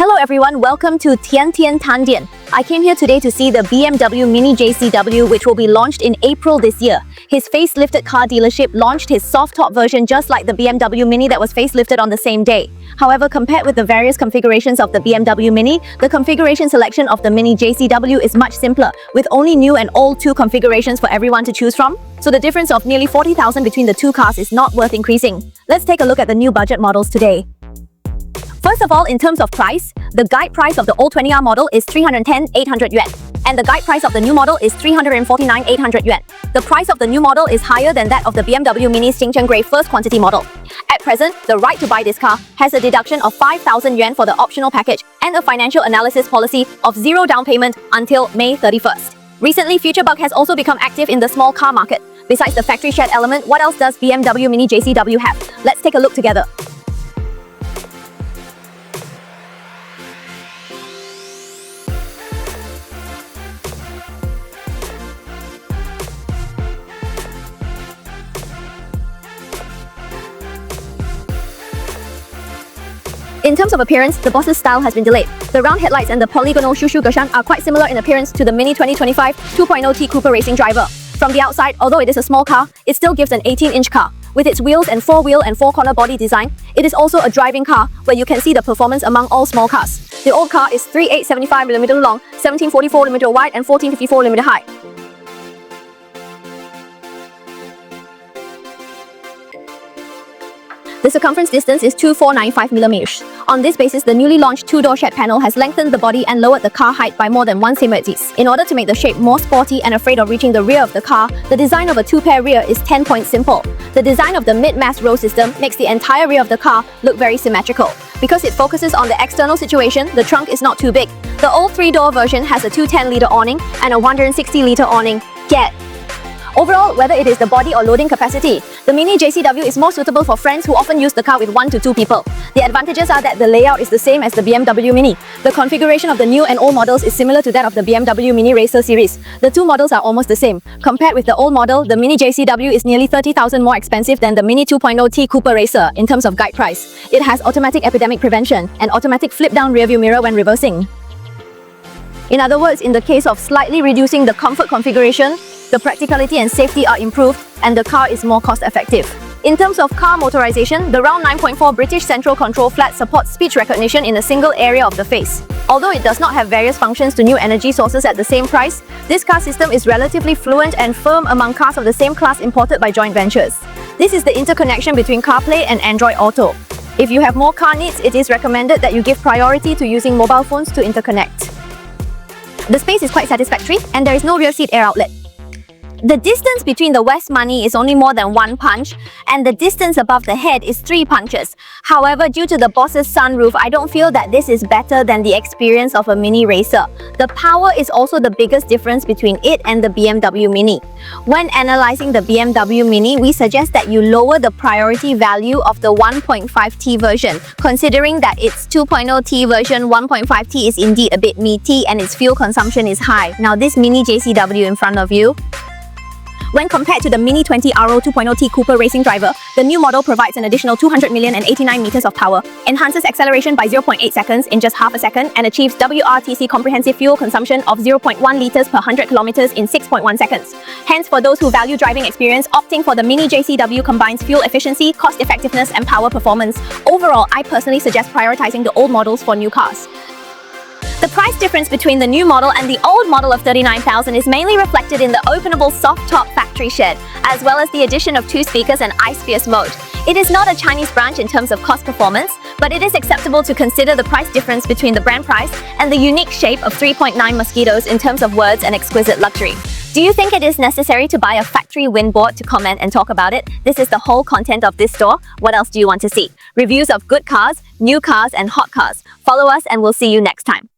Hello everyone, welcome to Tian Tian Tan Dian. I came here today to see the BMW Mini JCW, which will be launched in April this year. His facelifted car dealership launched his soft-top version just like the BMW Mini that was facelifted on the same day. However, compared with the various configurations of the BMW Mini, the configuration selection of the Mini JCW is much simpler, with only new and old two configurations for everyone to choose from. So the difference of nearly 40,000 between the two cars is not worth increasing. Let's take a look at the new budget models today. First of all, in terms of price, the guide price of the old 20R model is 310,800 yuan, and the guide price of the new model is 349,800 yuan. The price of the new model is higher than that of the BMW Mini Xingchen Grey first quantity model. At present, the right to buy this car has a deduction of 5,000 yuan for the optional package and a financial analysis policy of zero down payment until May 31st. Recently, FutureBug has also become active in the small car market. Besides the factory shared element, what else does BMW Mini JCW have? Let's take a look together. In terms of appearance, the Boss's style has been delayed. The round headlights and the polygonal shushu gershan are quite similar in appearance to the Mini 2025 2.0T Cooper Racing Driver. From the outside, although it is a small car, it still gives an 18-inch car. With its wheels and 4-wheel and 4-corner body design, it is also a driving car where you can see the performance among all small cars. The old car is 3875mm long, 1744mm wide and 1454mm high. The circumference distance is 2495mm. On this basis, the newly launched two-door shed panel has lengthened the body and lowered the car height by more than 1 cm. In order to make the shape more sporty and afraid of reaching the rear of the car, the design of a two-pair rear is 10 points simple. The design of the mid-mass row system makes the entire rear of the car look very symmetrical. Because it focuses on the external situation, the trunk is not too big. The old 3-door version has a 210-litre awning and a 160-litre awning. Overall, whether it is the body or loading capacity, the Mini JCW is more suitable for friends who often use the car with 1 to 2 people. The advantages are that the layout is the same as the BMW Mini. The configuration of the new and old models is similar to that of the BMW Mini Racer series. The two models are almost the same. Compared with the old model, the Mini JCW is nearly 30,000 more expensive than the Mini 2.0T Cooper Racer in terms of guide price. It has automatic epidemic prevention and automatic flip-down rearview mirror when reversing. In other words, in the case of slightly reducing the comfort configuration, the practicality and safety are improved, and the car is more cost-effective. In terms of car motorization, the round 9.4 British Central Control Flat supports speech recognition in a single area of the face. Although it does not have various functions to new energy sources at the same price, this car system is relatively fluent and firm among cars of the same class imported by joint ventures. This is the interconnection between CarPlay and Android Auto. If you have more car needs, it is recommended that you give priority to using mobile phones to interconnect. The space is quite satisfactory, and there is no rear seat air outlet. The distance between the West Money is only more than 1 punch, and the distance above the head is 3 punches. However, due to the Boss's sunroof, I don't feel that this is better than the experience of a Mini Racer. The power is also the biggest difference between it and the BMW Mini. When analyzing the BMW Mini, we suggest that you lower the priority value of the 1.5T version, considering that its 2.0T version 1.5T is indeed a bit meaty and its fuel consumption is high. Now this Mini JCW in front of you, when compared to the Mini 20R 2.0T Cooper Racing Driver, the new model provides an additional 200,089 meters of power, enhances acceleration by 0.8 seconds in just half a second, and achieves WRTC comprehensive fuel consumption of 0.1 liters per 100 kilometers in 6.1 seconds. Hence, for those who value driving experience, opting for the Mini JCW combines fuel efficiency, cost effectiveness, and power performance. Overall, I personally suggest prioritizing the old models for new cars. The price difference between the new model and the old model of 39,000 is mainly reflected in the openable soft-top factory shed, as well as the addition of 2 speakers and ice-fierce mode. It is not a Chinese branch in terms of cost performance, but it is acceptable to consider the price difference between the brand price and the unique shape of 3.9 mosquitoes in terms of words and exquisite luxury. Do you think it is necessary to buy a factory windboard to comment and talk about it? This is the whole content of this store. What else do you want to see? Reviews of good cars, new cars, and hot cars. Follow us and we'll see you next time.